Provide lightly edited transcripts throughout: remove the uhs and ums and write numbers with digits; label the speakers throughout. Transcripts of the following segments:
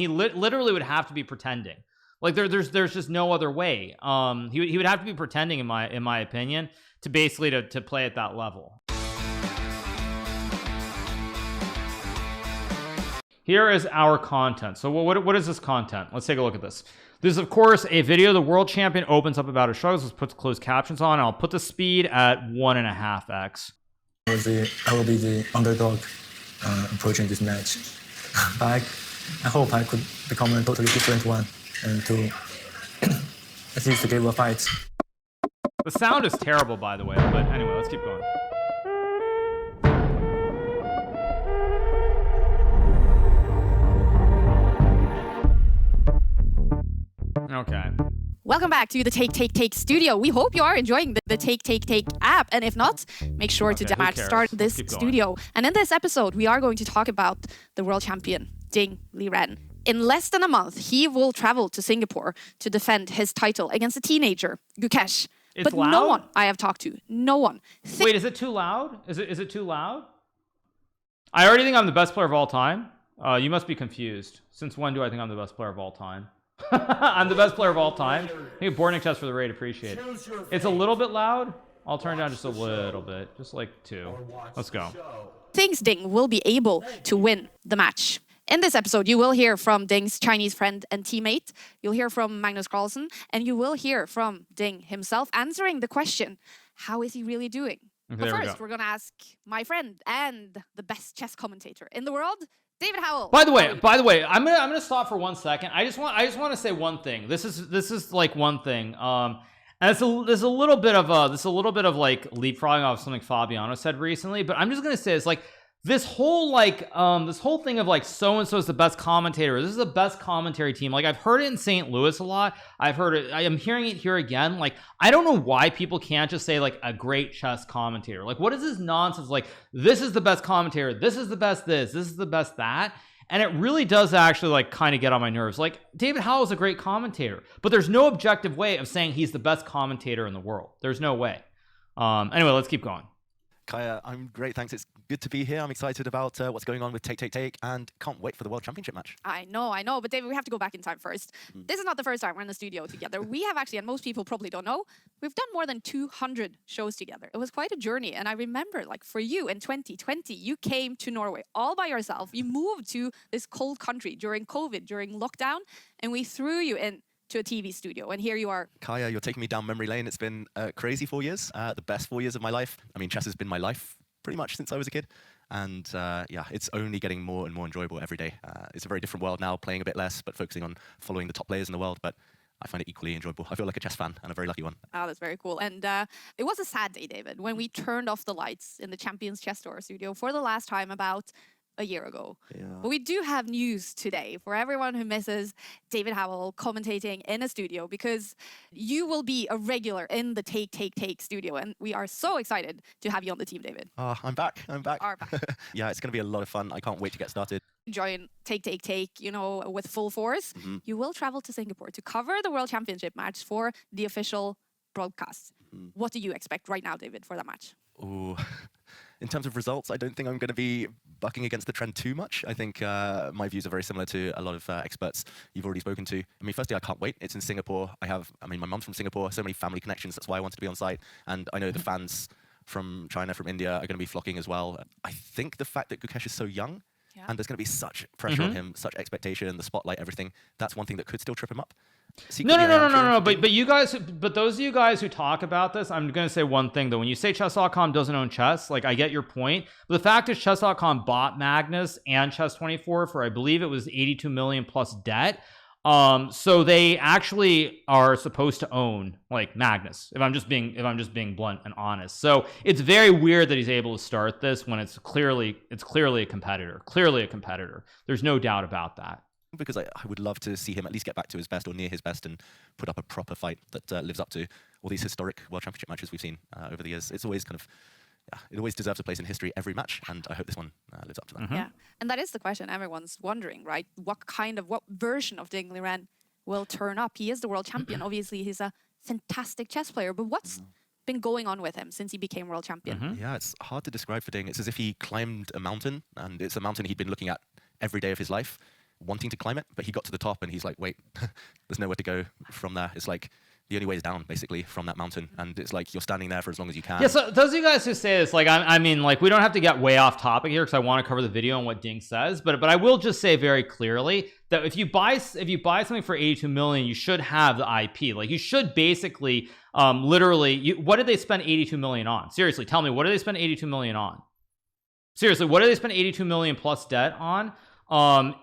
Speaker 1: He literally would have to be pretending. Like there's just no other way. He would have to be pretending in my opinion to basically to play at that level. Here is our content. So what is this content? Let's take a look at this. This is, of course, a video. The world champion opens up about his struggles. Let's put closed captions on. I'll put the speed at 1.5x.
Speaker 2: I will be the underdog approaching this match. But I hope I could become a totally different one and to at least to give a fight.
Speaker 1: The sound is terrible, by the way, but anyway, let's keep going. Okay.
Speaker 3: Welcome back to the Take studio. We hope you are enjoying the Take app. And if not, make sure to start this studio. And in this episode, we are going to talk about the world champion, Liren. In less than a month, he will travel to Singapore to defend his title against a teenager, Gukesh. But
Speaker 1: loud?
Speaker 3: No one I have talked to, no one.
Speaker 1: Wait, is it too loud? Is it too loud? I already think I'm the best player of all time. You must be confused. Since when do I think I'm the best player of all time? I'm the best player of all time. I think boarding chest for the raid, appreciate it. It's a little bit loud. I'll turn it down just a little bit, just like 2. Let's go.
Speaker 3: Thinks Ding will be able to win the match. In this episode, you will hear from Ding's Chinese friend and teammate. You'll hear from Magnus Carlsen, and you will hear from Ding himself answering the question, how is he really doing?
Speaker 1: Okay,
Speaker 3: but first, we're going to ask my friend and the best chess commentator in the world, David Howell.
Speaker 1: By the way, I'm gonna stop for 1 second. I just want to say one thing. This is like one thing. And there's a little bit of like leapfrogging off something Fabiano said recently. But I'm just gonna say it's like this whole thing of like so and so is the best commentator. This is the best commentary team. Like I've heard it in St. Louis a lot. I've heard it. I am hearing it here again. Like I don't know why people can't just say like a great chess commentator. Like what is this nonsense? Like this is the best commentator. This is the best this. This is the best that. And it really does actually like kind of get on my nerves. Like David Howell is a great commentator, but there's no objective way of saying he's the best commentator in the world. There's no way. Anyway, let's keep going.
Speaker 4: Kaya, I'm great, thanks. It's good to be here. I'm excited about what's going on with Take, and can't wait for the World Championship match.
Speaker 3: I know. But David, we have to go back in time first. This is not the first time we're in the studio together. We have actually, and most people probably don't know, we've done more than 200 shows together. It was quite a journey. And I remember, like, for you in 2020, you came to Norway all by yourself. You moved to this cold country during COVID, during lockdown, and we threw you in to a TV studio, and here you are.
Speaker 4: Kaya, you're taking me down memory lane. It's been crazy 4 years, the best 4 years of my life. I mean, chess has been my life pretty much since I was a kid, and yeah, it's only getting more and more enjoyable every day. It's a very different world now, playing a bit less, but focusing on following the top players in the world, but I find it equally enjoyable. I feel like a chess fan, and a very lucky one.
Speaker 3: Oh, that's very cool. And it was a sad day, David, when we turned off the lights in the Champions Chess Store studio for the last time about a year ago.
Speaker 4: Yeah.
Speaker 3: But we do have news today for everyone who misses David Howell commentating in a studio, because you will be a regular in the Take studio, and we are so excited to have you on the team, David.
Speaker 4: I'm back.
Speaker 3: Are back.
Speaker 4: Yeah, it's going to be a lot of fun. I can't wait to get started.
Speaker 3: Join Take, you know, with full force. You will travel to Singapore to cover the World Championship match for the official broadcast. What do you expect right now, David, for that match?
Speaker 4: Ooh. In terms of results, I don't think I'm going to be bucking against the trend too much. I think my views are very similar to a lot of experts you've already spoken to. I mean, firstly, I can't wait. It's in Singapore. My mum's from Singapore, so many family connections. That's why I wanted to be on site. And I know the fans from China, from India are going to be flocking as well. I think the fact that Gukesh is so young, and there's going to be such pressure on him, such expectation, the spotlight, everything, that's one thing that could still trip him up.
Speaker 1: No. But you guys, but those of you guys who talk about this, I'm going to say one thing though. When you say chess.com doesn't own chess, like I get your point. But the fact is chess.com bought Magnus and Chess24 for, I believe it was 82 million plus debt. So they actually are supposed to own like Magnus, if I'm just being blunt and honest. So it's very weird that he's able to start this when it's clearly a competitor. There's no doubt about that.
Speaker 4: Because I would love to see him at least get back to his best or near his best and put up a proper fight that lives up to all these historic World Championship matches we've seen over the years. It's always kind of, it always deserves a place in history every match, and I hope this one lives up to that.
Speaker 3: Yeah, and that is the question everyone's wondering, right? What version of Ding Liren will turn up? He is the world champion. Obviously, he's a fantastic chess player, but what's been going on with him since he became world champion?
Speaker 4: Yeah, it's hard to describe for Ding. It's as if he climbed a mountain, and it's a mountain he'd been looking at every day of his life. wanting to climb it, but he got to the top and he's like, wait, there's nowhere to go from there. It's like the only way is down, basically, from that mountain. And it's like you're standing there for as long as you can.
Speaker 1: Yeah, so those of you guys who say this, like, I mean, like, we don't have to get way off topic here because I want to cover the video and what Ding says, but I will just say very clearly that if you buy something for 82 million, you should have the IP. Like, you should basically, literally, what did they spend 82 million on? Seriously, tell me, what did they spend 82 million on? Seriously, what did they spend 82 million plus debt on?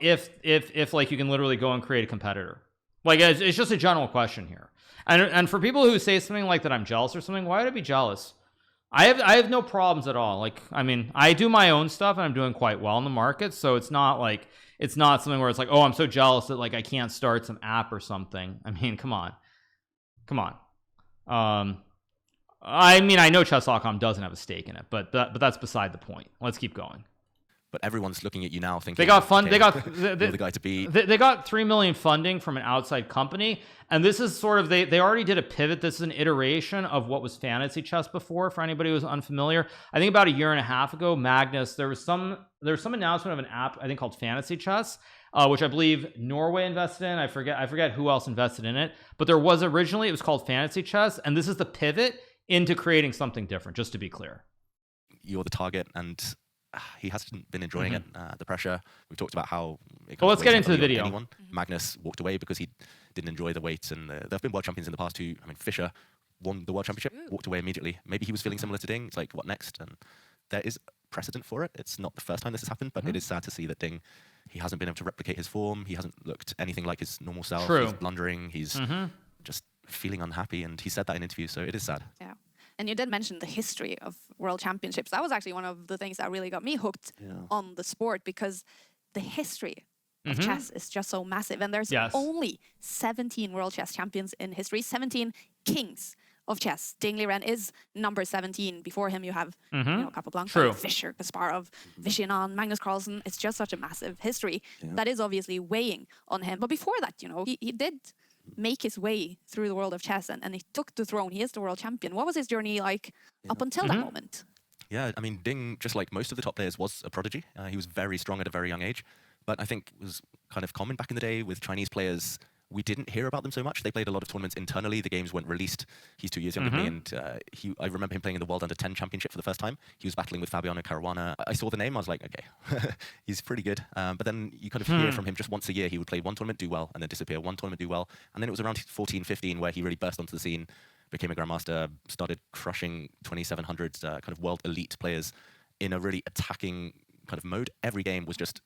Speaker 1: If like you can literally go and create a competitor. Like, it's just a general question here. And for people who say something like that I'm jealous or something, why would I be jealous? I have no problems at all. Like, I mean, I do my own stuff and I'm doing quite well in the market, so it's not something where it's like, oh, I'm so jealous that like I can't start some app or something. I mean, come on. I mean, I know chess.com doesn't have a stake in it, but that's beside the point. Let's keep going.
Speaker 4: But everyone's looking at you now thinking
Speaker 1: they got fun.
Speaker 4: Okay,
Speaker 1: they got
Speaker 4: the guy to beat.
Speaker 1: They got 3 million funding from an outside company, and this is sort of they already did a pivot. This is an iteration of what was fantasy chess before. For anybody who's unfamiliar, I think about a year and a half ago, Magnus, there was some announcement of an app I think called Fantasy Chess, which I believe Norway invested in. I forget who else invested in it, but there was originally, it was called Fantasy Chess, and this is the pivot into creating something different. Just to be clear,
Speaker 4: you're the target and. He hasn't been enjoying it, the pressure. We talked about how...
Speaker 1: Well, let's get into the video.
Speaker 4: Magnus walked away because he didn't enjoy the weight, and there have been world champions in the past who... I mean, Fischer won the world championship, walked away immediately. Maybe he was feeling similar to Ding. It's like, what next? And there is precedent for it. It's not the first time this has happened, but it is sad to see that Ding, he hasn't been able to replicate his form. He hasn't looked anything like his normal self.
Speaker 1: True.
Speaker 4: He's blundering. He's just feeling unhappy, and he said that in interviews, so it is sad.
Speaker 3: Yeah. And you did mention the history of World Championships. That was actually one of the things that really got me hooked on the sport, because the history of chess is just so massive. And there's only 17 World Chess Champions in history, 17 kings of chess. Ding Liren is number 17. Before him, you have Capablanca, Fischer, Kasparov, Vishinan, Magnus Carlsen. It's just such a massive history that is obviously weighing on him. But before that, he did make his way through the world of chess and he took the throne. He is the world champion. What was his journey like up until that moment?
Speaker 4: Yeah, I mean, Ding, just like most of the top players, was a prodigy. He was very strong at a very young age, but I think it was kind of common back in the day with Chinese players. We didn't hear about them so much. They played a lot of tournaments internally. The games weren't released. He's 2 years younger than me, and I remember him playing in the World Under-10 Championship for the first time. He was battling with Fabiano Caruana. I saw the name. I was like, okay, he's pretty good. But then you kind of hear from him just once a year. He would play one tournament, do well, and then disappear. One tournament, do well. And then it was around 14, 15 where he really burst onto the scene, became a grandmaster, started crushing 2700 kind of world elite players in a really attacking kind of mode. Every game was just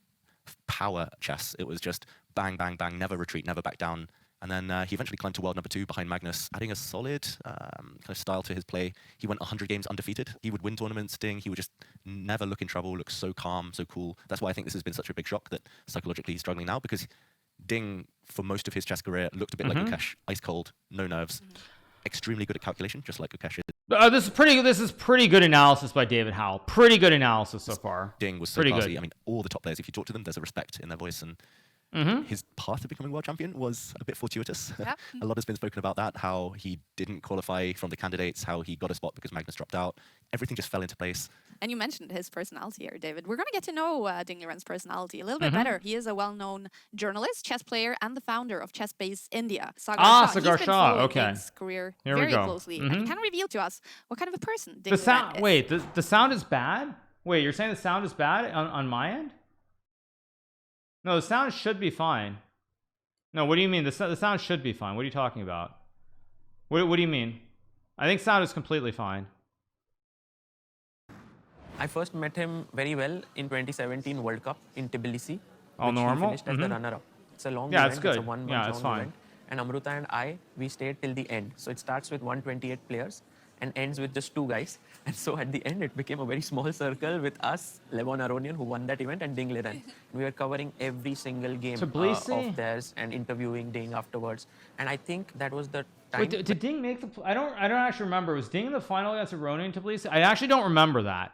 Speaker 4: power chess. It was just bang, bang, bang, never retreat, never back down. And then he eventually climbed to world number 2 behind Magnus, adding a solid kind of style to his play. He went 100 games undefeated. He would win tournaments, Ding. He would just never look in trouble, look so calm, so cool. That's why I think this has been such a big shock that psychologically he's struggling now, because Ding, for most of his chess career, looked a bit like Ukesh, ice cold, no nerves, extremely good at calculation, just like Ukesh is.
Speaker 1: This is pretty good analysis by David Howell. Pretty good analysis so far.
Speaker 4: Ding was so classy. I mean, all the top players, if you talk to them, there's a respect in their voice, and his path to becoming world champion was a bit fortuitous. A lot has been spoken about that, how he didn't qualify from the candidates, how he got a spot because Magnus dropped out. Everything just fell into place.
Speaker 3: And you mentioned his personality here, David. We're going to get to know Ding Liren's personality a little bit better. He is a well-known journalist, chess player, and the founder of Chess Base India, Sagar Shah.
Speaker 1: Sagar Shah. Okay.
Speaker 3: His career
Speaker 1: Here
Speaker 3: very
Speaker 1: we go.
Speaker 3: closely. And he can reveal to us what kind of a person Ding Liren is.
Speaker 1: Wait, the sound is bad? Wait, you're saying the sound is bad on my end? No, the sound should be fine. No, what do you mean? The sound should be fine. What are you talking about? What do you mean? I think sound is completely fine.
Speaker 5: I first met him very well in 2017 World Cup in Tbilisi.
Speaker 1: All normal?
Speaker 5: He finished as the runner-up. It's a long
Speaker 1: Yeah,
Speaker 5: event.
Speaker 1: it's good.
Speaker 5: It's a one-month
Speaker 1: it's
Speaker 5: long
Speaker 1: fine.
Speaker 5: event. And Amruta and I, we stayed till the end. So it starts with 128 players and ends with just 2 guys. And so at the end, it became a very small circle with us, Levon Aronian, who won that event, and Ding Liren. We were covering every single game of theirs and interviewing Ding afterwards. And I think that was the time.
Speaker 1: Wait, did Ding make the... I don't actually remember. Was Ding in the final against Aronian in Tbilisi? I actually don't remember that.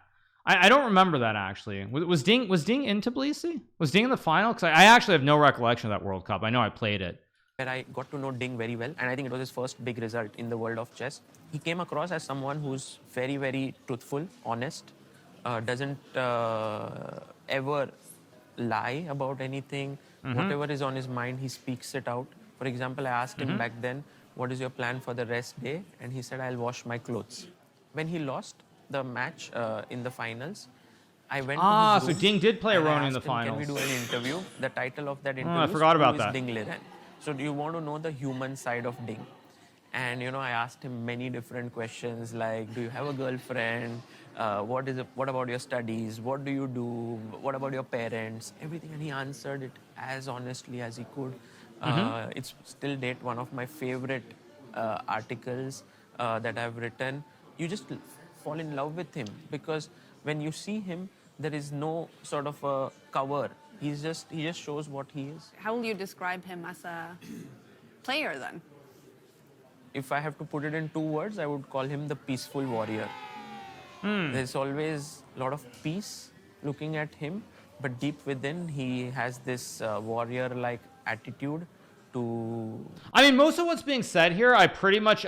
Speaker 1: I don't remember that, actually. Was Ding in Tbilisi? Was Ding in the final? Because I actually have no recollection of that World Cup. I know I played it.
Speaker 5: Where I got to know Ding very well, and I think it was his first big result in the world of chess. He came across as someone who's very, very truthful, honest, doesn't ever lie about anything, Whatever is on his mind, he speaks it out. For example, I asked him back then, what is your plan for the rest day? And he said, I'll wash my clothes. When he lost the match in the finals, I went to his
Speaker 1: so
Speaker 5: room
Speaker 1: Ding did play a
Speaker 5: and I
Speaker 1: Ronin in the
Speaker 5: asked him,
Speaker 1: finals.
Speaker 5: Can we do an interview? The title of that interview
Speaker 1: I forgot about
Speaker 5: is
Speaker 1: that.
Speaker 5: Ding Liren. So do you want to know the human side of Ding? And I asked him many different questions like, do you have a girlfriend? What about your studies? What do you do? What about your parents? Everything. And he answered it as honestly as he could. It's still date one of my favorite articles that I've written. You just fall in love with him because when you see him, there is no sort of a cover. He just shows what he is.
Speaker 6: How will you describe him as a player then?
Speaker 5: If I have to put it in 2 words, I would call him the peaceful warrior. There's always a lot of peace looking at him, but deep within, he has this warrior-like attitude to...
Speaker 1: I mean, most of what's being said here, I pretty much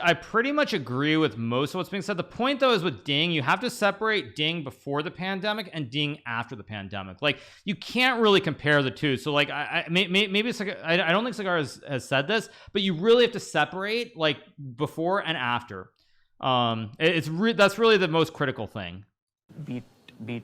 Speaker 1: agree with most of what's being said. The point, though, is with Ding, you have to separate Ding before the pandemic and Ding after the pandemic. Like, you can't really compare the two. So, like, maybe I don't think Sagar has said this, but you really have to separate, like, before and after. That's really the most critical thing.
Speaker 5: Beat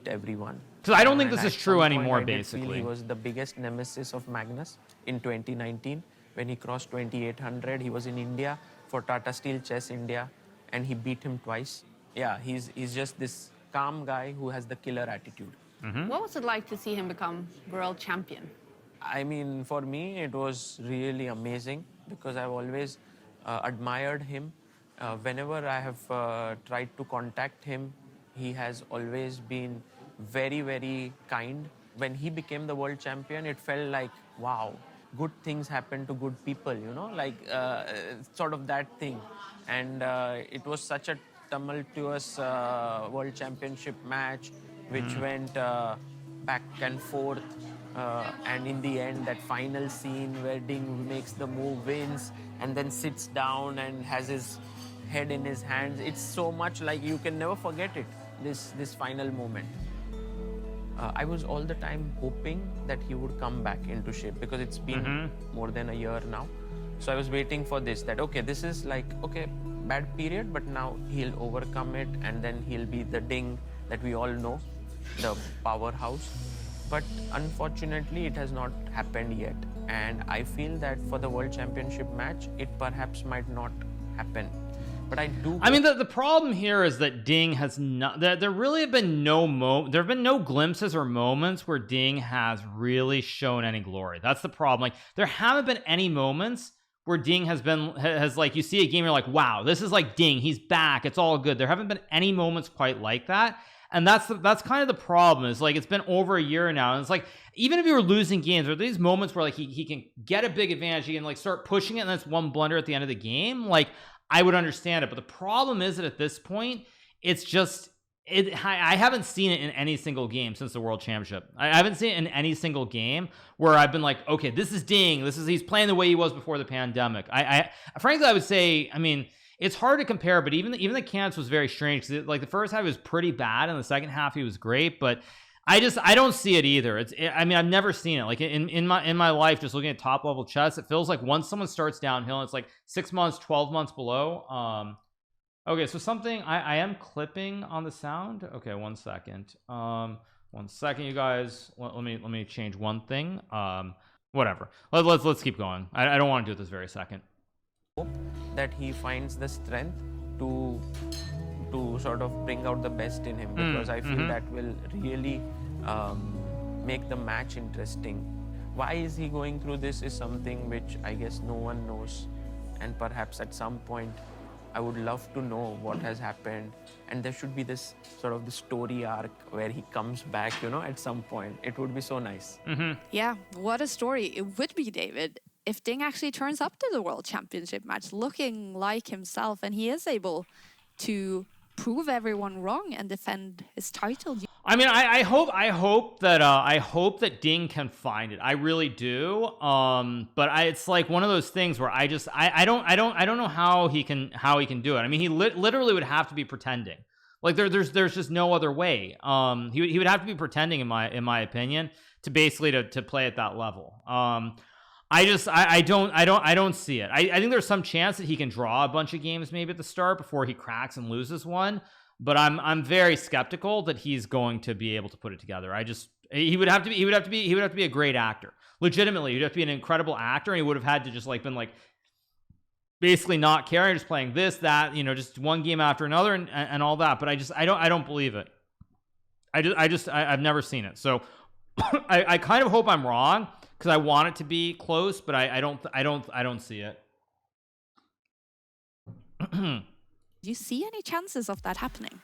Speaker 5: everyone.
Speaker 1: Because I don't think
Speaker 5: And
Speaker 1: this is
Speaker 5: at
Speaker 1: true
Speaker 5: some point,
Speaker 1: anymore,
Speaker 5: I did feel
Speaker 1: basically.
Speaker 5: he was the biggest nemesis of Magnus in 2019. When he crossed 2800, he was in India for Tata Steel Chess India, and he beat him twice. Yeah, he's just this calm guy who has the killer attitude.
Speaker 6: What was it like to see him become world champion?
Speaker 5: I mean, for me, it was really amazing because I've always admired him. Whenever I have tried to contact him, he has always been very, very kind. When he became the world champion, it felt like, wow, good things happen to good people, like sort of that thing. And it was such a tumultuous world championship match, which went back and forth. And in the end, that final scene where Ding makes the move, wins, and then sits down and has his head in his hands. It's so much like you can never forget it, this final moment. I was all the time hoping that he would come back into shape because it's been more than a year now. So I was waiting for this, that, okay, this is like, okay, bad period, but now he'll overcome it and then he'll be the Ding that we all know, the powerhouse. But unfortunately, it has not happened yet. And I feel that for the World Championship match, it perhaps might not happen. But I do.
Speaker 1: I mean, the problem here is that Ding has not. There really have been there have been no glimpses or moments where Ding has really shown any glory. That's the problem. Like, there haven't been any moments where Ding has like, you see a game, you're like, wow, this is like Ding. He's back. It's all good. There haven't been any moments quite like that. And that's kind of the problem. Is like, it's been over a year now, and it's like, even if you were losing games, there are these moments where like he can get a big advantage, he can like start pushing it, and that's one blunder at the end of the game. Like, I would understand it, but the problem is that at this point, it's just I haven't seen it in any single game since the World Championship. I haven't seen it in any single game where I've been like, okay, this is Ding. He's playing the way he was before the pandemic. Frankly, I would say, I mean, it's hard to compare, but even the camps was very strange. Like, the first half was pretty bad, and the second half he was great, but I don't see it either. I mean, I've never seen it. Like, in my life, just looking at top level chess, it feels like once someone starts downhill, it's like 6 months, 12 months below. Okay, so something I am clipping on the sound. Okay, 1 second. 1 second, you guys. Let me change one thing. Whatever. Let's keep going. I don't want to do it this very second.
Speaker 5: Hope that he finds the strength to sort of bring out the best in him, because I feel that will really make the match interesting. Why is he going through this is something which I guess no one knows, and perhaps at some point I would love to know what has happened, and there should be this sort of the story arc where he comes back, at some point. It would be so nice.
Speaker 3: Yeah, what a story it would be, David, if Ding actually turns up to the World Championship match looking like himself and he is able to prove everyone wrong and defend his title.
Speaker 1: I mean, I hope that Ding can find it. I really do. But it's like one of those things where I don't know how he can do it. I mean, he literally would have to be pretending. Like, there's just no other way. He would have to be pretending, in my opinion, to basically to play at that level. I don't see it. I think there's some chance that he can draw a bunch of games maybe at the start before he cracks and loses one, but I'm very skeptical that he's going to be able to put it together. He would have to be a great actor. Legitimately, he'd have to be an incredible actor, and he would have had to just like been like basically not caring, just playing this, that, just one game after another and all that. But I don't believe it. I've never seen it. So I kind of hope I'm wrong, because I want it to be close, but I don't see it.
Speaker 3: Do you see any chances of that happening?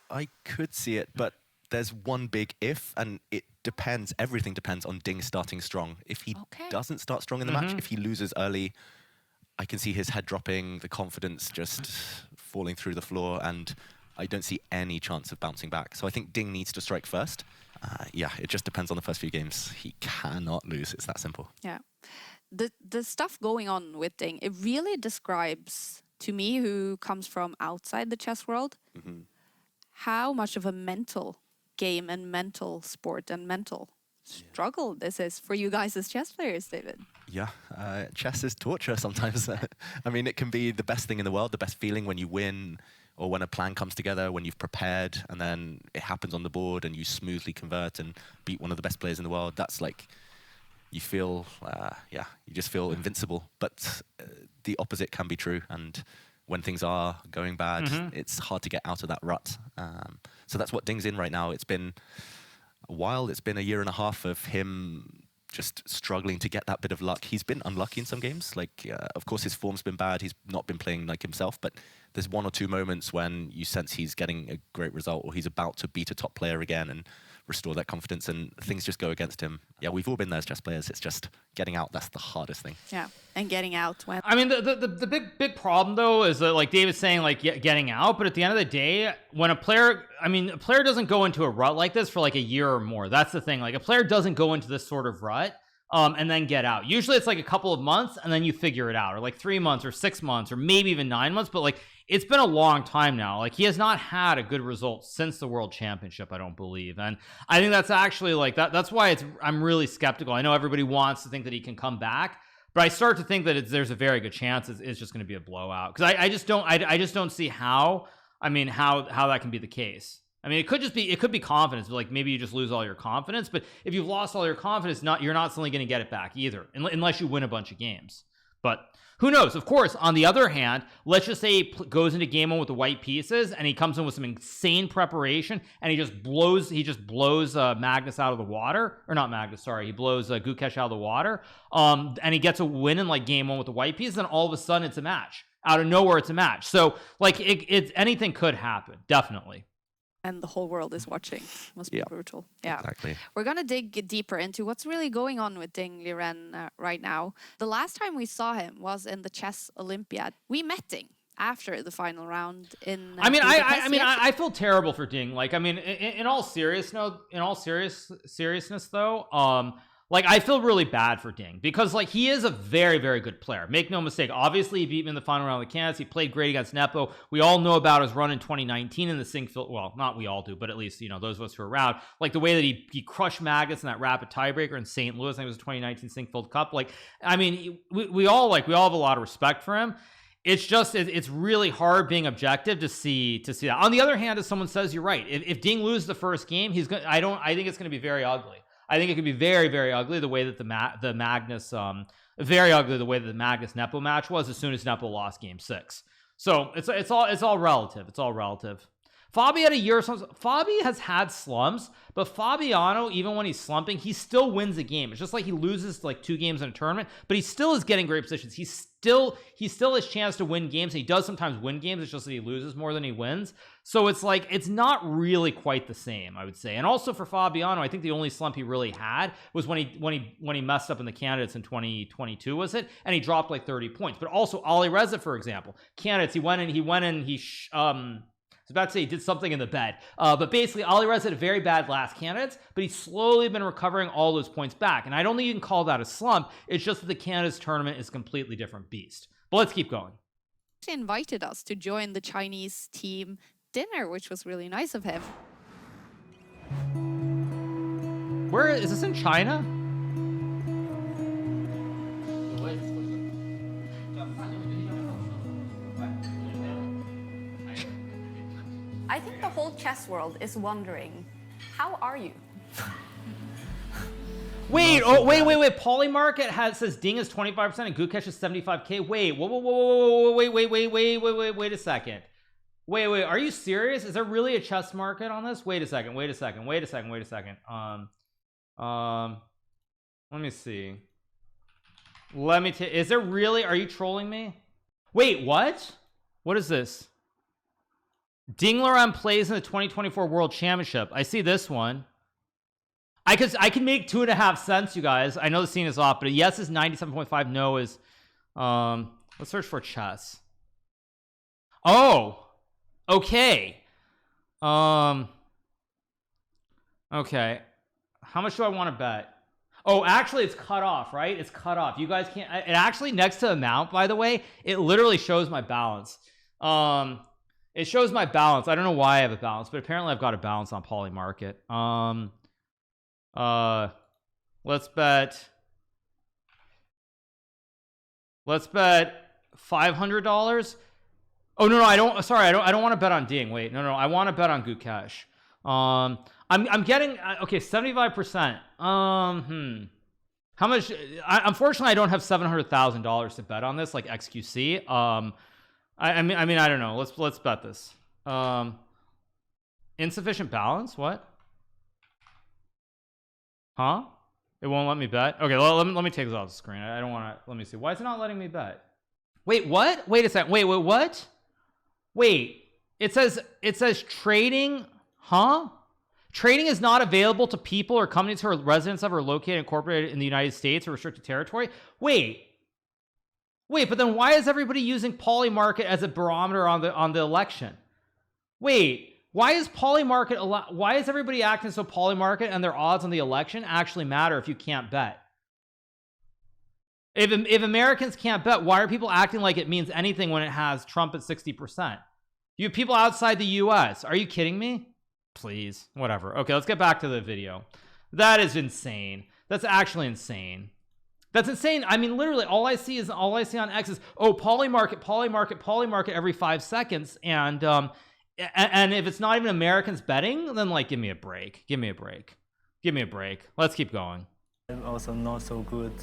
Speaker 4: I could see it, but there's one big if, and it depends. Everything depends on Ding starting strong. If he doesn't start strong in the match, if he loses early, I can see his head dropping, the confidence just falling through the floor, and I don't see any chance of bouncing back. So I think Ding needs to strike first. Yeah, it just depends on the first few games. He cannot lose. It's that simple.
Speaker 3: Yeah. The stuff going on with Ding, it really describes, to me, who comes from outside the chess world, how much of a mental game and mental sport and mental struggle this is for you guys as chess players, David.
Speaker 4: Yeah, chess is torture sometimes. I mean, it can be the best thing in the world, the best feeling when you win, or when a plan comes together, when you've prepared, and then it happens on the board and you smoothly convert and beat one of the best players in the world. That's like, you feel, you just feel invincible. But the opposite can be true. And when things are going bad, it's hard to get out of that rut. So that's what Ding's in right now. It's been a while. It's been a year and a half of him just struggling to get that bit of luck. He's been unlucky in some games. Like, of course, his form's been bad. He's not been playing like himself, but there's one or two moments when you sense he's getting a great result, or he's about to beat a top player again and restore that confidence, and things just go against him. Yeah, we've all been there as chess players. It's just getting out. That's the hardest thing.
Speaker 3: Yeah, and getting out when...
Speaker 1: I mean, the big problem, though, is that, like David's saying, like, getting out, but at the end of the day, when a player doesn't go into a rut like this for like a year or more. That's the thing. Like, a player doesn't go into this sort of rut and then get out. Usually it's like a couple of months and then you figure it out, or like 3 months or 6 months or maybe even 9 months. But like, it's been a long time now. Like, he has not had a good result since the World Championship, I don't believe. And I think that's actually like that's why I'm really skeptical. I know everybody wants to think that he can come back, but I start to think that there's a very good chance it's just going to be a blowout, because I just don't see how that can be the case. I mean, it could be confidence, but like maybe you just lose all your confidence. But if you've lost all your confidence, you're not suddenly going to get it back either, unless you win a bunch of games. But who knows? Of course, on the other hand, let's just say he goes into game one with the white pieces and he comes in with some insane preparation and he just blows Magnus out of the water, or not Magnus, sorry, he blows Gukesh out of the water, and he gets a win in like game one with the white pieces, and all of a sudden it's a match. Out of nowhere, it's a match. So like anything could happen, definitely.
Speaker 3: And the whole world is watching. Must be brutal. Yeah,
Speaker 4: exactly.
Speaker 3: We're going to dig deeper into what's really going on with Ding Liren right now. The last time we saw him was in the Chess Olympiad. We met Ding after the final round in
Speaker 1: I feel terrible for Ding. Like, I mean, in all seriousness though, like, I feel really bad for Ding, because like, he is a very, very good player. Make no mistake. Obviously, he beat me in the final round of the candidates. He played great against Nepo. We all know about his run in 2019 in the Singfield. Well, not we all do, but at least, those of us who are around, like the way that he crushed Magnus in that rapid tiebreaker in St. Louis. I think it was the 2019 Singfield Cup. Like, I mean, we all have a lot of respect for him. It's just, it's really hard being objective to see that. On the other hand, as someone says, you're right. If Ding loses the first game, I think it's going to be very ugly. I think it could be very, very ugly the way that the Magnus Nepo match was as soon as Nepo lost game 6. So it's all relative. It's all relative. Fabi had a year. Fabi has had slumps, but Fabiano, even when he's slumping, he still wins a game. It's just like he loses like 2 games in a tournament, but he still is getting great positions. He still has chance to win games. And he does sometimes win games. It's just that he loses more than he wins. So it's like, it's not really quite the same, I would say. And also for Fabiano, I think the only slump he really had was when he messed up in the candidates in 2022, was it? And he dropped like 30 points. But also Ali Reza, for example, candidates, I was about to say he did something in the bed. But basically, Ali Reza had a very bad last candidates, but he's slowly been recovering all those points back. And I don't think you can call that a slump. It's just that the candidates tournament is a completely different beast. But let's keep going.
Speaker 3: He invited us to join the Chinese team dinner, which was really nice of him.
Speaker 1: Where is this in China?
Speaker 6: I think the whole chess world is wondering, how are you?
Speaker 1: Wait, oh, wait. Polymarket says Ding is 25% and Gukesh is 75K. Wait, whoa, wait a second. Wait, are you serious? Is there really a chess market on this? Wait a second. Let me see. Is there really? Are you trolling me? Wait, what? What is this? Ding Liren plays in the 2024 World Championship. I see this one. I can make 2.5 cents, you guys. I know the scene is off, but a yes is 97.5, no is let's search for chess. Oh, okay. Okay. How much do I want to bet? Oh, actually it's cut off, right? It's cut off. You guys can't. It actually, next to amount, by the way, it literally shows my balance. It shows my balance. I don't know why I have a balance, but apparently I've got a balance on Polymarket. Let's bet $500. Oh no, I don't. Sorry, I don't want to bet on Ding. Wait, no, I want to bet on Gukesh. I'm getting okay, 75%. How much? Unfortunately, I don't have $700,000 to bet on this, like XQC. I mean, I don't know. Let's bet this. Insufficient balance. What? Huh? It won't let me bet. Okay, let me take this off the screen. I don't want to. Let me see. Why is it not letting me bet? Wait, what? Wait a second. Wait, what? Wait. It says trading. Huh? Trading is not available to people or companies who are residents of or located incorporated in the United States or restricted territory. Wait, but then why is everybody using Polymarket as a barometer on the election? Wait. Why is Polymarket why is everybody acting so Polymarket and their odds on the election actually matter if you can't bet? If Americans can't bet, why are people acting like it means anything when it has Trump at 60%? You have people outside the US. Are you kidding me? Please, whatever. Okay, let's get back to the video. That is insane. That's actually insane. That's insane. I mean, literally all I see on X is, oh, Polymarket every 5 seconds. And if it's not even Americans betting, then like, give me a break. Let's keep going.
Speaker 2: I'm also not so good.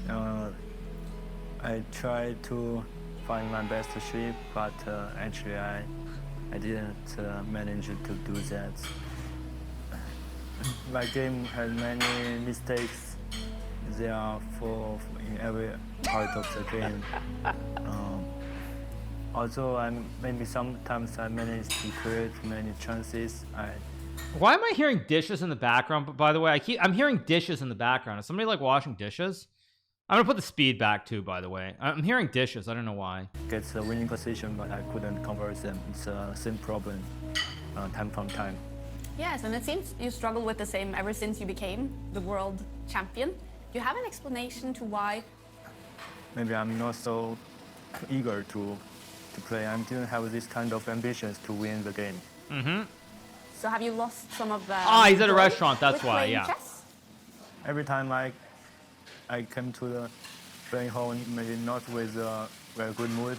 Speaker 2: I tried to find my best shape, but actually I didn't manage to do that. My game had many mistakes. There are four in every part of the game. Also, maybe sometimes I manage to create many chances.
Speaker 1: Why am I hearing dishes in the background? But by the way, I'm hearing dishes in the background. Is somebody like washing dishes? I'm gonna put the speed back too, by the way. I'm hearing dishes. I don't know why.
Speaker 2: Gets a winning position, but I couldn't convert them. It's the same problem, time from time.
Speaker 6: Yes, and it seems you struggle with the same ever since you became the world champion. Do you have an explanation to why?
Speaker 2: Maybe I'm not so eager to play. I didn't have this kind of ambitions to win the game.
Speaker 1: Mm-hmm.
Speaker 6: So have you lost some of the...
Speaker 1: he's at a restaurant, that's why, yeah.
Speaker 6: Chess?
Speaker 2: Every time I came to the playing hall, maybe not with a very good mood.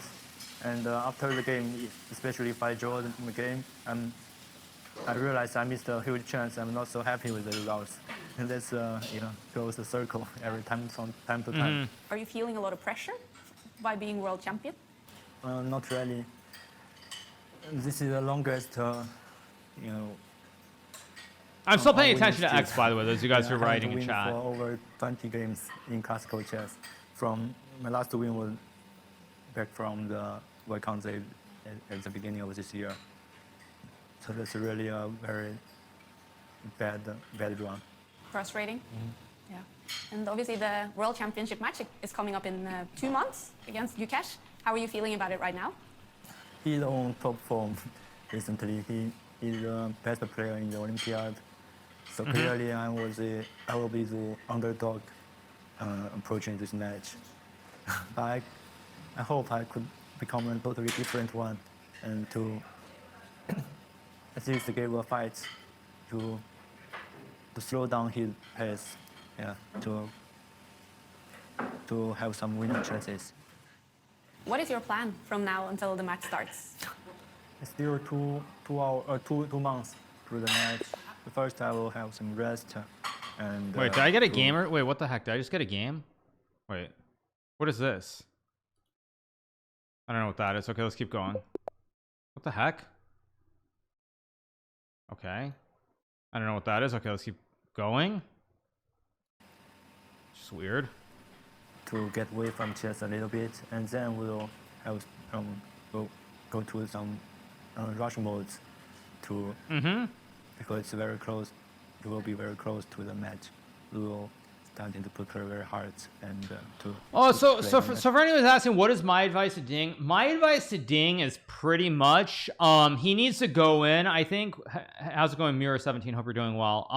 Speaker 2: And after the game, especially if I draw the game, I realized I missed a huge chance. I'm not so happy with the results. And that's, goes the circle every time from time to time.
Speaker 6: Are you feeling a lot of pressure by being world champion?
Speaker 2: Not really. This is the longest,
Speaker 1: I'm still paying attention to
Speaker 2: winning
Speaker 1: X, by the way, those of you guys who are writing in
Speaker 2: I
Speaker 1: chat.
Speaker 2: for over 20 games in classical chess. From my last win was back from the World Council at the beginning of this year. So that's really a very bad run.
Speaker 6: Frustrating? Yeah. And obviously the World Championship match is coming up in 2 months against Gukesh. How are you feeling about it right now?
Speaker 2: He's on top form recently. He's the best player in the Olympiad. So clearly I will be the underdog approaching this match. But I hope I could become a totally different one and to at least give a fight to slow down his pace, yeah, to have some winning chances.
Speaker 6: What is your plan from now until the match starts?
Speaker 2: It's still 2 months to the match. First, I will have some rest. And
Speaker 1: Wait, did I get a gamer? Wait, what the heck? Did I just get a game? Wait, what is this? I don't know what that is. Okay, let's keep going. What the heck? Okay. I don't know what that is. Okay, let's keep going. Just weird.
Speaker 2: To get away from chess a little bit, and then we'll have go to some rush modes to because it's very close. It will be very close to the match. We will starting to prepare very hard and to.
Speaker 1: Oh, so for anyone who's asking, what is my advice to Ding? My advice to Ding is pretty much he needs to go in. I think. How's it going, Mirror 17? Hope you're doing well.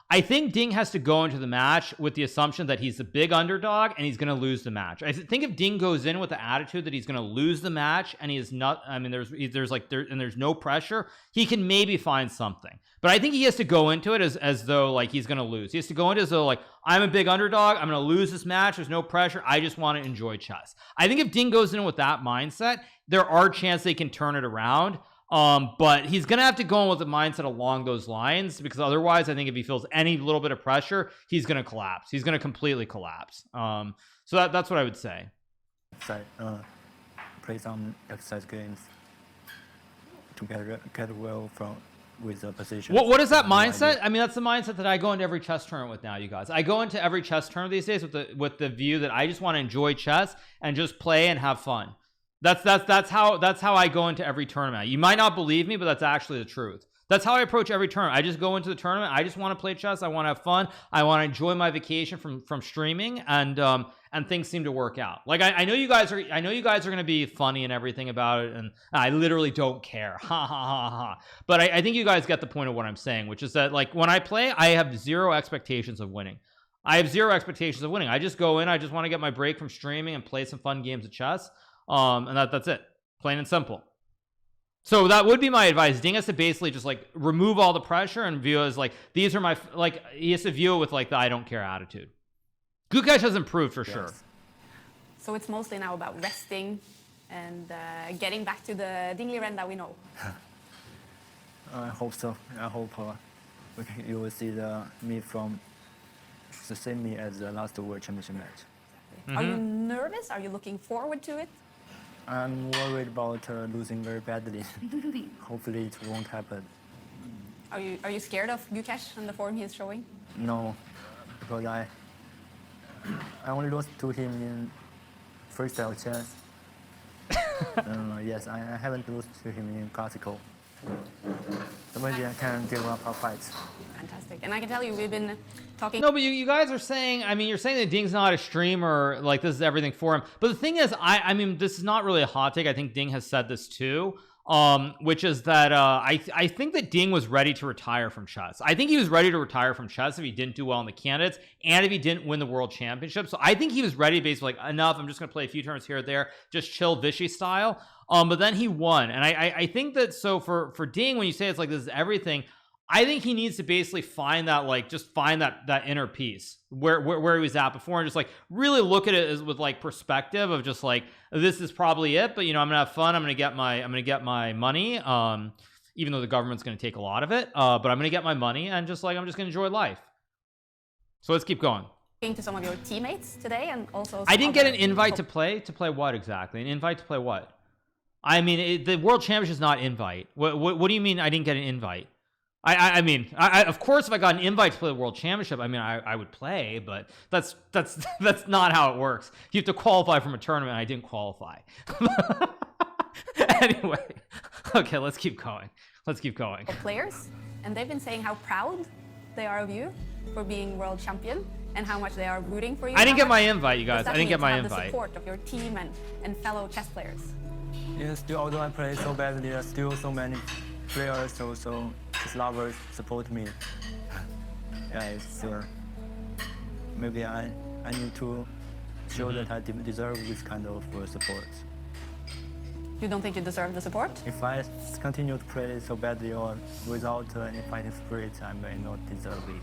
Speaker 1: I think Ding has to go into the match with the assumption that he's the big underdog and he's going to lose the match. I think if Ding goes in with the attitude that he's going to lose the match and he is not, I mean, there's no pressure, he can maybe find something. But I think he has to go into it as though like he's going to lose. He has to go into it as though like, I'm a big underdog, I'm going to lose this match, there's no pressure, I just want to enjoy chess. I think if Ding goes in with that mindset, there are chances they can turn it around. But he's going to have to go in with a mindset along those lines, because otherwise I think if he feels any little bit of pressure, he's going to collapse. He's going to completely collapse. So that's what I would say.
Speaker 2: Play some exercise games to get well with the position.
Speaker 1: What is that mindset? I mean, that's the mindset that I go into every chess tournament with now, you guys. I go into every chess tournament these days with the view that I just want to enjoy chess and just play and have fun. That's how I go into every tournament. You might not believe me, but that's actually the truth. That's how I approach every tournament. I just go into the tournament. I just want to play chess. I want to have fun. I want to enjoy my vacation from streaming, and things seem to work out. Like I know you guys are going to be funny and everything about it, and I literally don't care. Ha ha ha ha. But I think you guys get the point of what I'm saying, which is that like when I play, I have zero expectations of winning. I have zero expectations of winning. I just go in. I just want to get my break from streaming and play some fun games of chess. And that's it, plain and simple. So that would be my advice. Ding has to basically just like remove all the pressure and view it as like, these are my, like, he has to view it with like the I don't care attitude. Gukesh has improved for sure.
Speaker 6: So it's mostly now about resting and getting back to the Ding Liren that we know.
Speaker 2: I hope so. I hope you will see me from the same me as the last World Championship match.
Speaker 6: Are you nervous? Are you looking forward to it?
Speaker 2: I'm worried about losing very badly. Hopefully it won't happen.
Speaker 6: Are you scared of Gukesh and the form he's showing?
Speaker 2: No, because I only lost to him in freestyle chess. Yes, I haven't lost to him in classical. So maybe I can give up our fights.
Speaker 6: Fantastic. And I can tell you, we've been talking.
Speaker 1: No, but you guys are saying, I mean, you're saying that Ding's not a streamer, like this is everything for him. But the thing is, I mean, this is not really a hot take. I think Ding has said this too, which is that I think that Ding was ready to retire from chess. I think he was ready to retire from chess if he didn't do well in the candidates and if he didn't win the world championship. So I think he was ready, basically like, enough, I'm just going to play a few tournaments here or there, just chill Vichy style. But then he won. And I think that, so for Ding, when you say it's like this is everything, I think he needs to basically find that, like, just find that inner peace where he was at before, and just like really look at it as with like perspective of just like, this is probably it, but you know, I'm gonna have fun, I'm gonna get my money, even though the government's gonna take a lot of it, but I'm gonna get my money, and just like, I'm just gonna enjoy life. So let's keep going.
Speaker 6: To some of your teammates today, and also
Speaker 1: I didn't get an invite to play what exactly? An invite to play what? I mean, the World Championship is not invite. What do you mean I didn't get an invite? I mean, of course, if I got an invite to play the World Championship, I mean, I would play, but that's not how it works. You have to qualify from a tournament. I didn't qualify. Anyway, okay, let's keep going.
Speaker 6: Players, and they've been saying how proud they are of you for being world champion and how much they are rooting for you.
Speaker 1: I didn't get my invite, you guys. I didn't get my invite.
Speaker 6: The support of your team and fellow chess players.
Speaker 2: Yeah, still, although I play so badly, there are still so many players, so his lovers support me. Yeah, it's maybe I need to show that I deserve this kind of support.
Speaker 6: You don't think you deserve the support?
Speaker 2: If I continue to play so badly or without any fighting spirit, I may not deserve it.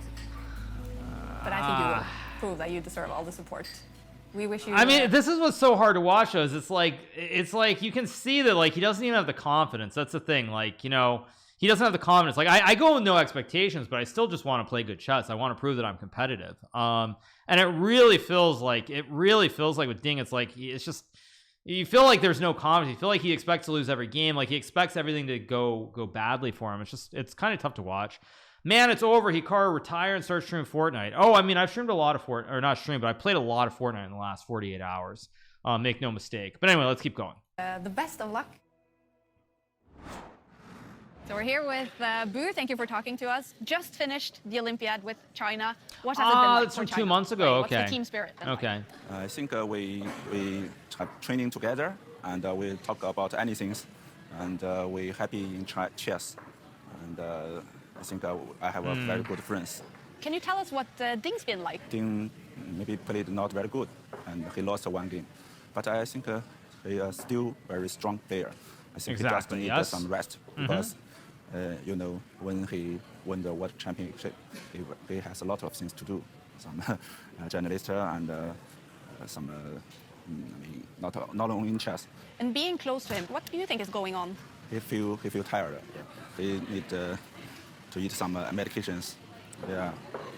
Speaker 6: But I think you will prove that you deserve all the support. We wish you.
Speaker 1: I mean, this is what's so hard to watch, though. Is it's like you can see that like he doesn't even have the confidence. That's the thing. Like, you know, he doesn't have the confidence. Like I go with no expectations, but I still just want to play good chess. I want to prove that I'm competitive. And it really feels like with Ding, it's just you feel like there's no confidence. You feel like he expects to lose every game. Like he expects everything to go badly for him. It's kind of tough to watch. Man, it's over. Hikaru retire and start streaming Fortnite. Oh, I mean, I've streamed a lot of Fortnite, or not streamed, but I played a lot of Fortnite in the last 48 hours. Make no mistake. But anyway, let's keep going.
Speaker 6: The best of luck. So we're here with Boo. Thank you for talking to us. Just finished the Olympiad with China. What has it been like
Speaker 1: that's
Speaker 6: for
Speaker 1: from
Speaker 6: China?
Speaker 1: 2 months ago.
Speaker 6: What's
Speaker 1: Okay.
Speaker 6: the team spirit been like?
Speaker 1: Okay.
Speaker 7: I think we have training together and we talk about anything, and we happy in chess, and I think I have a very good friends.
Speaker 6: Can you tell us what Ding's been like?
Speaker 7: Ding maybe played not very good and he lost one game, but I think he is still very strong player. I think he just
Speaker 1: Exactly,
Speaker 7: need
Speaker 1: yes.
Speaker 7: some rest because you know, when he won the world championship, he has a lot of things to do. Some journalist and some I mean, not only in chess.
Speaker 6: And being close to him, what do you think is going on?
Speaker 7: He feel tired. He need to eat some medications. Yeah,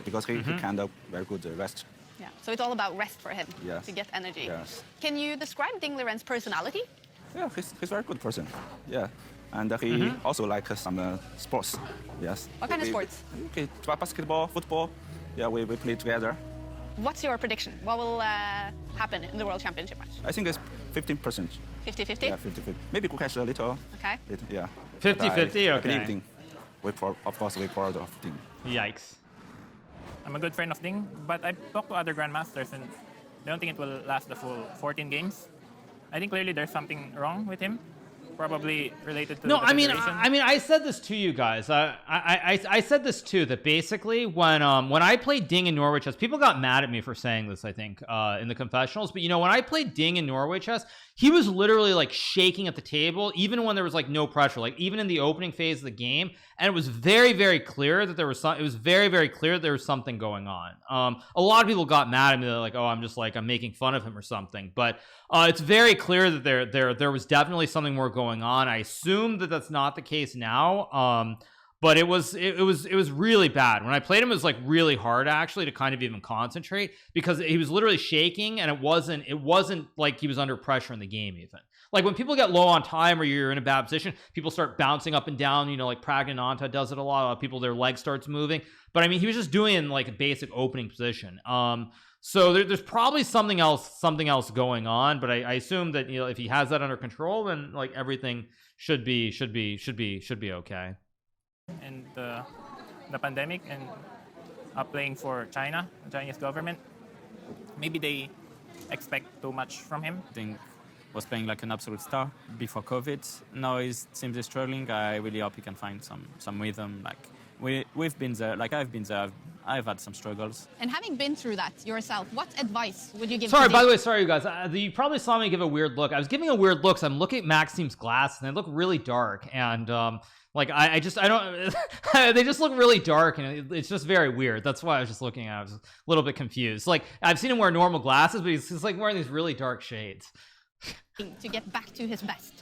Speaker 7: because he can't very good rest.
Speaker 6: Yeah. So it's all about rest for him
Speaker 7: Yes.
Speaker 6: to get energy.
Speaker 7: Yes.
Speaker 6: Can you describe Ding Liren's personality?
Speaker 7: Yeah, he's very good person. Yeah, and he also like some sports. Yes.
Speaker 6: What kind of sports?
Speaker 7: Okay, basketball, football. Yeah, we play together.
Speaker 6: What's your prediction? What will happen in the World Championship match?
Speaker 7: I think it's 15%.
Speaker 6: 50-50?
Speaker 7: Yeah, 50-50. Maybe could catch a little.
Speaker 6: Okay.
Speaker 7: Yeah.
Speaker 1: 50-50,
Speaker 7: I
Speaker 1: okay.
Speaker 7: believe Ding. Of course, we proud of Ding.
Speaker 1: Yikes.
Speaker 2: I'm a good friend of Ding, but I've talked to other grandmasters and I don't think it will last the full 14 games. I think clearly there's something wrong with him, probably related to
Speaker 1: No,
Speaker 2: the
Speaker 1: I mean,
Speaker 2: federation.
Speaker 1: I said this to you guys. I said this too, that basically when I played Ding in Norway chess, people got mad at me for saying this, I think, in the confessionals. But you know, when I played Ding in Norway chess, he was literally like shaking at the table, even when there was like no pressure, like even in the opening phase of the game. And it was very, very clear that there was something going on. A lot of people got mad at me. They're like, oh, I'm making fun of him or something. But it's very clear that there was definitely something more going on. I assume that that's not the case now. But it was really bad. When I played him, it was like really hard actually to kind of even concentrate because he was literally shaking, and it wasn't like he was under pressure in the game even. Like when people get low on time or you're in a bad position, people start bouncing up and down, you know, like Pragnananta does it a lot. A lot of people, their leg starts moving. But I mean, he was just doing like a basic opening position. So there's probably something else going on, but I assume that, you know, if he has that under control, then like everything should be okay.
Speaker 2: And the pandemic and playing for China, the Chinese government, maybe they expect too much from him.
Speaker 8: Ding was playing like an absolute star before COVID. Now he seems he's struggling. I really hope he can find some rhythm. Like we've been there. Like I've been there. I've had some struggles.
Speaker 6: And having been through that yourself, what advice would you give?
Speaker 1: Sorry, by the way, sorry you guys. You probably saw me give a weird look. I was giving a weird look. So I'm looking at Maxime's glasses, and they look really dark. And like I don't. They just look really dark, and it's just very weird. That's why I was just looking at. I was a little bit confused. Like I've seen him wear normal glasses, but he's just like wearing these really dark shades.
Speaker 6: To get back to his best.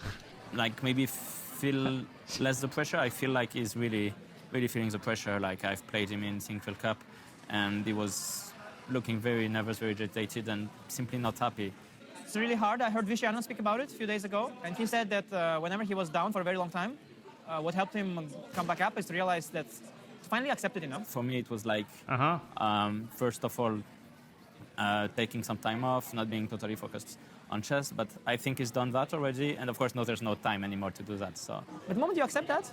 Speaker 8: Like maybe feel less the pressure. I feel like he's really feeling the pressure. Like I've played him in Singapore Cup, and he was looking very nervous, very agitated, and simply not happy.
Speaker 9: It's really hard. I heard Vishyana speak about it a few days ago, and he said that whenever he was down for a very long time, what helped him come back up is to realize that to finally accept it enough.
Speaker 8: For me, it was like first of all taking some time off, not being totally focused on chess, but I think he's done that already, and of course, no, there's no time anymore to do that. So,
Speaker 9: But the moment you accept that,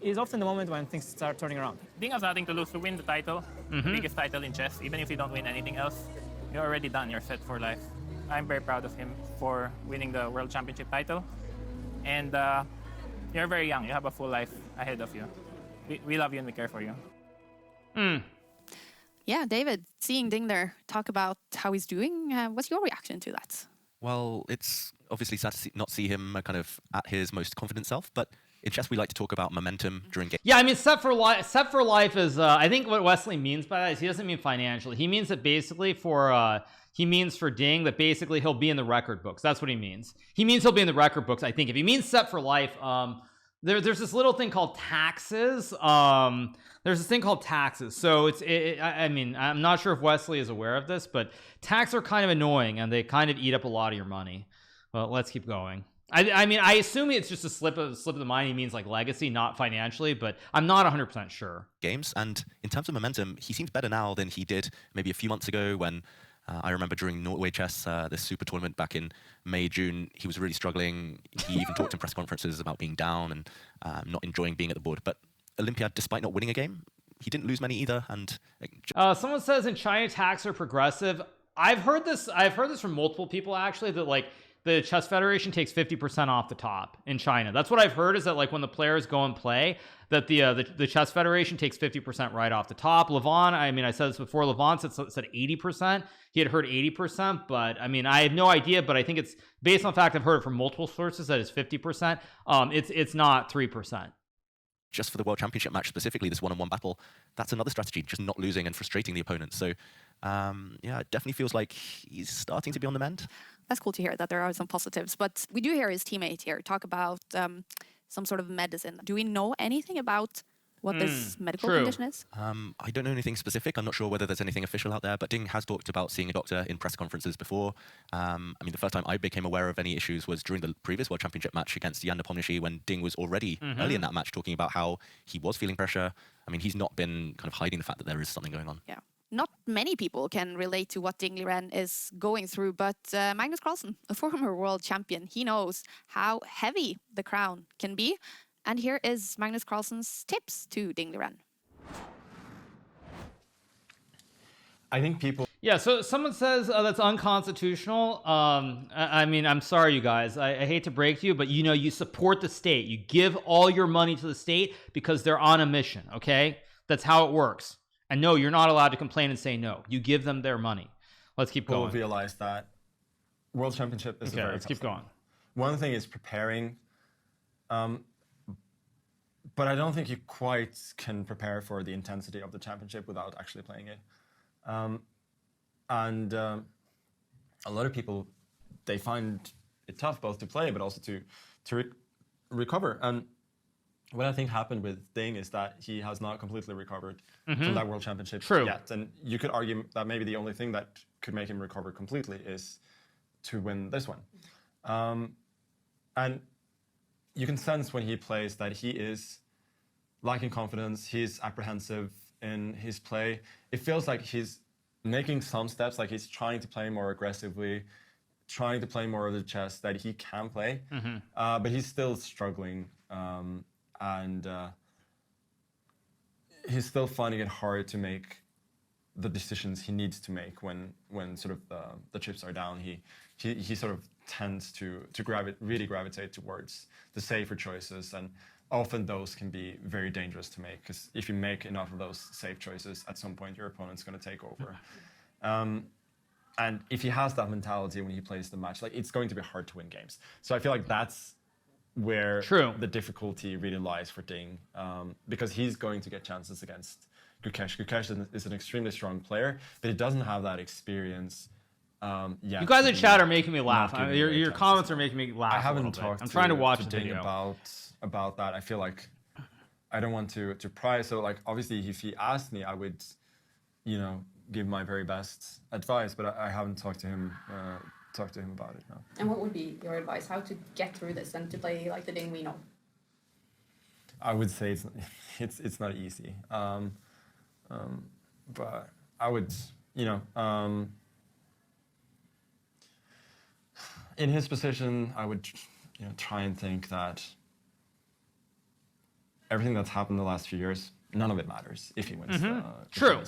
Speaker 9: is often the moment when things start turning around.
Speaker 2: Ding has nothing to lose. To win the title, the biggest title in chess, even if you don't win anything else, you're already done. You're set for life. I'm very proud of him for winning the World Championship title. And you're very young. You have a full life ahead of you. We love you and we care for you.
Speaker 3: Yeah, David, seeing Ding there talk about how he's doing, what's your reaction to that?
Speaker 4: Well, it's obviously sad to not see him kind of at his most confident self, but in chess, we like to talk about momentum during games.
Speaker 1: Yeah, I mean, set for life is, I think what Wesley means by that is he doesn't mean financially. He means that basically he means for Ding that basically he'll be in the record books. That's what he means. He means he'll be in the record books. I think if he means set for life, there's this little thing called taxes. There's this thing called taxes. So I mean, I'm not sure if Wesley is aware of this, but taxes are kind of annoying and they kind of eat up a lot of your money. Well, let's keep going. I mean, I assume it's just a slip of the mind. He means like legacy, not financially, but I'm not 100% sure.
Speaker 4: Games, and in terms of momentum, he seems better now than he did maybe a few months ago when I remember during Norway Chess, this super tournament back in May, June, he was really struggling. He even talked in press conferences about being down and not enjoying being at the board. But Olympiad, despite not winning a game, he didn't lose many either. And
Speaker 1: someone says in China tax are progressive. I've heard this from multiple people actually, that like the Chess Federation takes 50% off the top in China. That's what I've heard, is that like when the players go and play, that the Chess Federation takes 50% right off the top. Levon, I mean, I said this before, Levon said 80%. He had heard 80%, but I mean, I have no idea, but I think it's based on the fact I've heard it from multiple sources that it's 50%. It's not 3%.
Speaker 4: Just for the World Championship match specifically, this one-on-one battle, that's another strategy, just not losing and frustrating the opponent. So yeah, it definitely feels like he's starting to be on the mend.
Speaker 3: That's cool to hear that there are some positives. But we do hear his teammate here talk about some sort of medicine. Do we know anything about what this medical condition is?
Speaker 4: I don't know anything specific. I'm not sure whether there's anything official out there, but Ding has talked about seeing a doctor in press conferences before. I mean, the first time I became aware of any issues was during the previous World Championship match against Jan Nepomniachtchi, when Ding was already early in that match talking about how he was feeling pressure. I mean, he's not been kind of hiding the fact that there is something going on.
Speaker 3: Yeah. Not many people can relate to what Ding Liren is going through, but Magnus Carlsen, a former world champion, he knows how heavy the crown can be. And here is Magnus Carlsen's tips to Ding Liren.
Speaker 10: I think people...
Speaker 1: Yeah, so someone says that's unconstitutional. I mean, I'm sorry, you guys. I hate to break to you, but you know, you support the state. You give all your money to the state because they're on a mission, okay? That's how it works. And no, you're not allowed to complain and say no. You give them their money. Let's keep going.
Speaker 10: People realize that World Championship is a very
Speaker 1: let's keep going.
Speaker 10: One thing is preparing, but I don't think you quite can prepare for the intensity of the championship without actually playing it. And a lot of people, they find it tough both to play but also to recover. And what I think happened with Ding is that he has not completely recovered from that World Championship yet. And you could argue that maybe the only thing that could make him recover completely is to win this one. And you can sense when he plays that he is lacking confidence, he's apprehensive in his play. It feels like he's making some steps, like he's trying to play more aggressively, trying to play more of the chess that he can play, but he's still struggling. And he's still finding it hard to make the decisions he needs to make when sort of the chips are down. He sort of tends to really gravitate towards the safer choices, and often those can be very dangerous to make, because if you make enough of those safe choices, at some point your opponent's going to take over. And if he has that mentality when he plays the match, like, it's going to be hard to win games. So I feel like that's where the difficulty really lies for Ding, because he's going to get chances against Gukesh. Gukesh is an extremely strong player, but he doesn't have that experience yet.
Speaker 1: You guys in chat are making me laugh. Your comments are making me laugh.
Speaker 10: I haven't talked
Speaker 1: I'm trying to watch
Speaker 10: to
Speaker 1: the
Speaker 10: Ding
Speaker 1: video.
Speaker 10: about that. I feel like I don't want to pry. So, like, obviously, if he asked me, I would, you know, give my very best advice. But I haven't talked to him about it now.
Speaker 6: And what would be your advice? How to get through this and to play like the Ding we know?
Speaker 10: I would say it's not easy. But I would, you know, in his position, I would, you know, try and think that everything that's happened the last few years, none of it matters if he wins.
Speaker 1: True,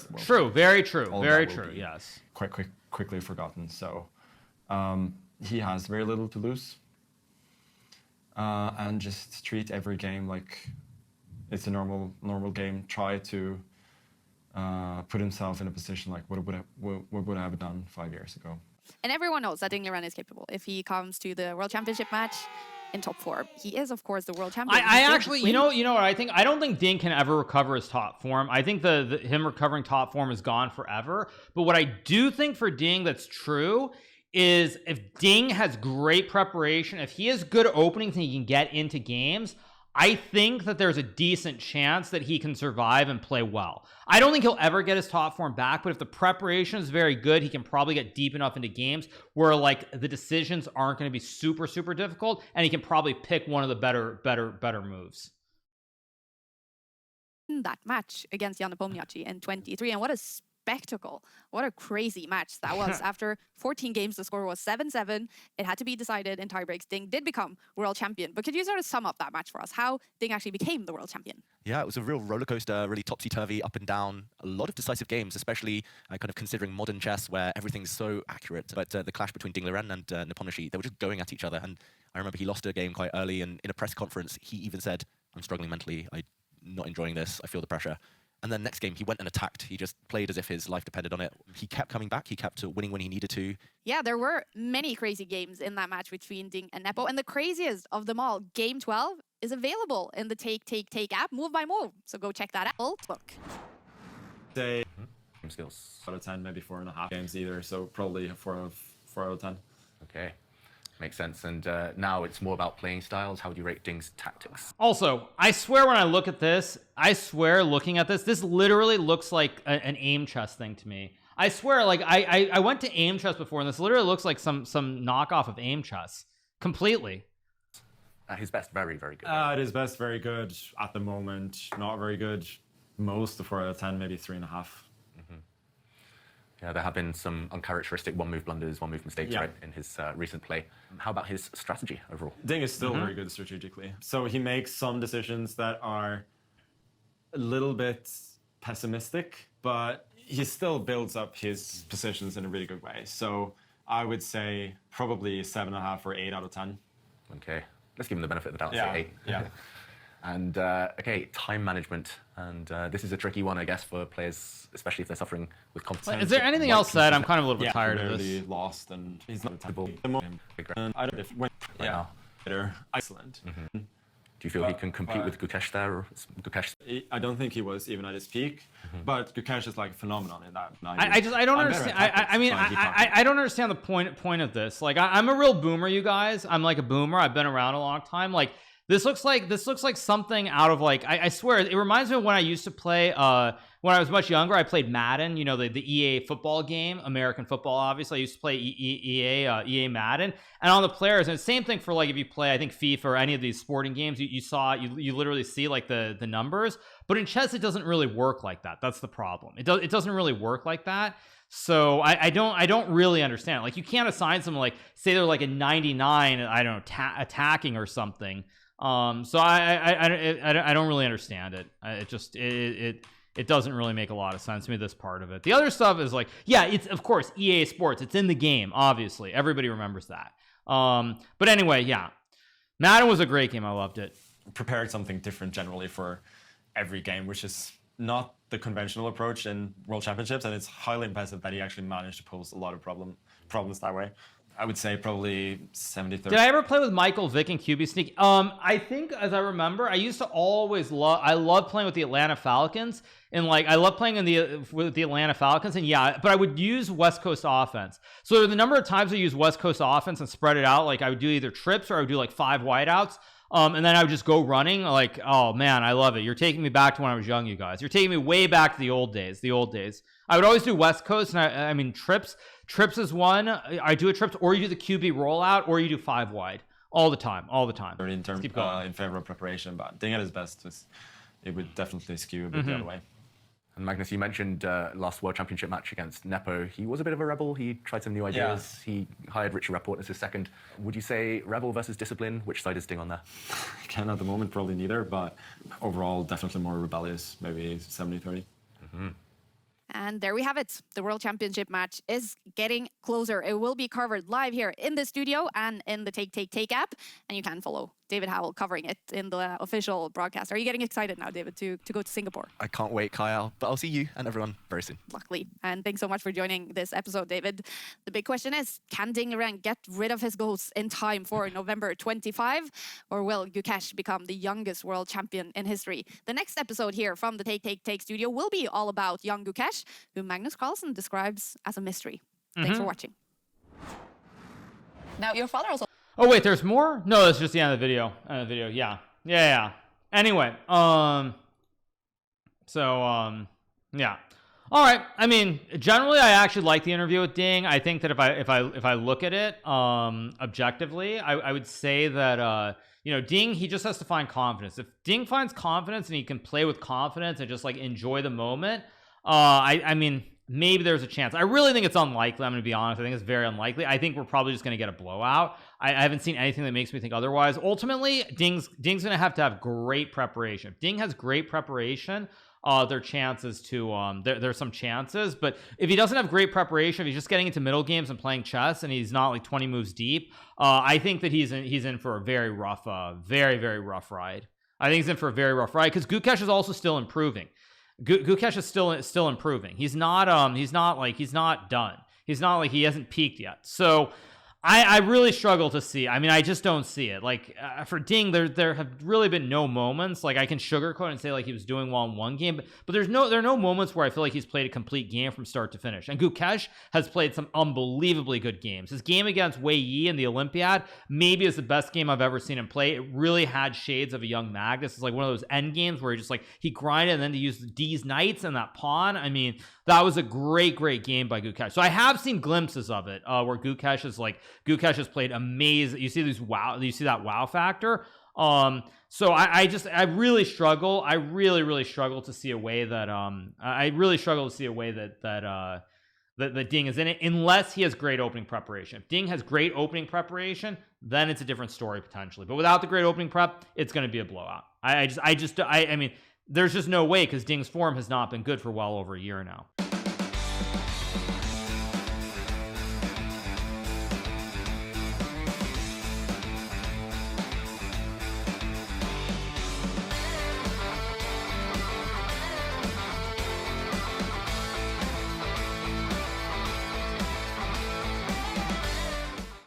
Speaker 1: very true, very true. Yes,
Speaker 10: quickly forgotten. So he has very little to lose, and just treat every game like it's a normal game. Try to put himself in a position like what would I have done 5 years ago.
Speaker 3: And everyone knows that Ding Liren is capable. If he comes to the World Championship match, in top form. He is, of course, the world champion.
Speaker 1: I actually, you know what I think? I don't think Ding can ever recover his top form. I think him recovering top form is gone forever. But what I do think for Ding that's true is if Ding has great preparation, if he has good openings and he can get into games, I think that there's a decent chance that he can survive and play well. I don't think he'll ever get his top form back, but if the preparation is very good, he can probably get deep enough into games where like the decisions aren't going to be super, super difficult, and he can probably pick one of the better moves.
Speaker 3: That match against Jan Nepomniachtchi in 23, and what a spectacle. What a crazy match that was. After 14 games, the score was 7-7. It had to be decided in tiebreaks. Ding did become world champion. But could you sort of sum up that match for us? How Ding actually became the world champion?
Speaker 4: Yeah, it was a real roller coaster, really topsy-turvy, up and down. A lot of decisive games, especially kind of considering modern chess where everything's so accurate. But the clash between Liren and Nepomniachtchi, they were just going at each other. And I remember he lost a game quite early, and in a press conference, he even said, "I'm struggling mentally. I'm not enjoying this. I feel the pressure." And then next game, he went and attacked. He just played as if his life depended on it. He kept coming back. He kept winning when he needed to.
Speaker 3: Yeah, there were many crazy games in that match between Ding and Nepo. And the craziest of them all, Game 12, is available in the Take app, move by move. So go check that out. Look.
Speaker 10: Say
Speaker 4: Skills.
Speaker 10: out of 10, maybe 4.5 games either. So probably 4 out of 10.
Speaker 4: Okay. Makes sense. And now it's more about playing styles. How would you rate Ding's tactics?
Speaker 1: Also, I swear when I look at this, looking at this literally looks like an aim chess thing to me. I swear, like I went to aim chess before, and this literally looks like some knockoff of aim chess completely.
Speaker 4: At his best, very, very good.
Speaker 10: At his best, very good. At the moment, not very good. Most of 4 out of 10, maybe 3.5.
Speaker 4: Yeah, there have been some uncharacteristic one-move blunders, one-move mistakes, right, in his recent play. How about his strategy overall?
Speaker 10: Ding is still very good strategically. So he makes some decisions that are a little bit pessimistic, but he still builds up his positions in a really good way. So I would say probably 7.5 or 8 out of 10.
Speaker 4: Okay, let's give him the benefit of the doubt.
Speaker 10: Yeah.
Speaker 4: Say 8.
Speaker 10: Yeah.
Speaker 4: And okay, time management. And this is a tricky one, I guess, for players, especially if they're suffering with competition.
Speaker 1: Is there anything else said? I'm kind of a little bit tired of
Speaker 10: this.
Speaker 1: this.
Speaker 10: Lost, and he's not terrible. I don't know if better. Excellent.
Speaker 4: Do you feel he can compete with Gukesh there? Or Gukesh?
Speaker 10: I don't think he was even at his peak, but Gukesh is like a phenomenon in that.
Speaker 1: I don't understand. I don't understand the point of this. Like, I'm a real boomer, you guys. I'm like a boomer. I've been around a long time. Like, this looks like something out of like, I swear, it reminds me of when I used to play, when I was much younger, I played Madden, you know, the EA football game, American football, obviously. I used to play EA Madden, and on the players, and same thing for like, if you play, I think FIFA or any of these sporting games, you literally see like the numbers, but in chess, it doesn't really work like that. That's the problem. It doesn't really work like that. So I don't really understand. Like, you can't assign someone, like, say they're like a 99, I don't know, attacking or something. So I don't really understand it. It doesn't really make a lot of sense to me, this part of it. The other stuff is like, yeah, it's of course EA Sports. It's in the game, obviously. Everybody remembers that. But anyway, yeah. Madden was a great game. I loved it.
Speaker 10: Prepared something different generally for every game, which is not the conventional approach in World Championships, and it's highly impressive that he actually managed to pose a lot of problems that way. I would say probably 70-30.
Speaker 1: Did I ever play with Michael Vick and QB Sneak? I think, as I remember, I used to always love playing with the Atlanta Falcons, and like I love playing with the Atlanta Falcons, and yeah, but I would use West Coast offense. So the number of times I use West Coast offense and spread it out, like I would do either trips or I would do like 5 wideouts. And then I would just go running. Like, oh man, I love it. You're taking me back to when I was young, you guys. You're taking me way back to the old days. I would always do West Coast, and I mean trips. Trips is one. I do a trips, or you do the QB rollout, or you do 5 wide all the time.
Speaker 10: In terms in favor of preparation, but Ding at his best, it would definitely skew a bit the other way.
Speaker 4: And Magnus, you mentioned last World Championship match against Nepo. He was a bit of a rebel. He tried some new ideas. Yeah. He hired Richie Rapport as his second. Would you say rebel versus discipline? Which side is Ding on there?
Speaker 10: Again, at the moment, probably neither, but overall, definitely more rebellious, maybe 70-30.
Speaker 3: And there we have it. The World Championship match is getting closer. It will be covered live here in the studio and in the Take app. And you can follow Ding David Howell covering it in the official broadcast. Are you getting excited now, David, to go to Singapore?
Speaker 4: I can't wait, Kyle. But I'll see you and everyone very soon.
Speaker 3: Luckily. And thanks so much for joining this episode, David. The big question is, can Ding Liren get rid of his ghosts in time for November 25? Or will Gukesh become the youngest world champion in history? The next episode here from the Take studio will be all about young Gukesh, who Magnus Carlsen describes as a mystery. Thanks for watching.
Speaker 6: Now, your father also...
Speaker 1: Oh wait, there's more? No, that's just the end of the video. Yeah. Anyway, yeah. All right. I mean, generally, I actually like the interview with Ding. I think that if I look at it objectively, I would say that Ding, he just has to find confidence. If Ding finds confidence and he can play with confidence and just like enjoy the moment, I mean, maybe there's a chance. I really think it's unlikely. I'm going to be honest. I think it's very unlikely. I think we're probably just going to get a blowout. I haven't seen anything that makes me think otherwise. Ultimately, Ding's going to have great preparation. If Ding has great preparation, there are chances to there's some chances. But if he doesn't have great preparation, if he's just getting into middle games and playing chess and he's not like 20 moves deep, I think that he's in for a very rough, very rough ride. I think he's in for a very rough ride because Gukesh is also still improving. Gukesh is still improving. He's not done. He's not like he hasn't peaked yet. So I really struggle to see. I mean, I just don't see it. Like for Ding, there have really been no moments. Like I can sugarcoat and say like he was doing well in one game, but there are no moments where I feel like he's played a complete game from start to finish. And Gukesh has played some unbelievably good games. His game against Wei Yi in the Olympiad maybe is the best game I've ever seen him play. It really had shades of a young Magnus. It's like one of those end games where he just like he grinded and then to use the D's knights and that pawn. I mean, that was a great game by Gukesh. So I have seen glimpses of it where Gukesh has played amazing. You see that wow factor. So I really struggle. I really struggle to see a way that that Ding is in it unless he has great opening preparation. If Ding has great opening preparation, then it's a different story potentially. But without the great opening prep, it's going to be a blowout. I mean, there's just no way because Ding's form has not been good for well over a year now.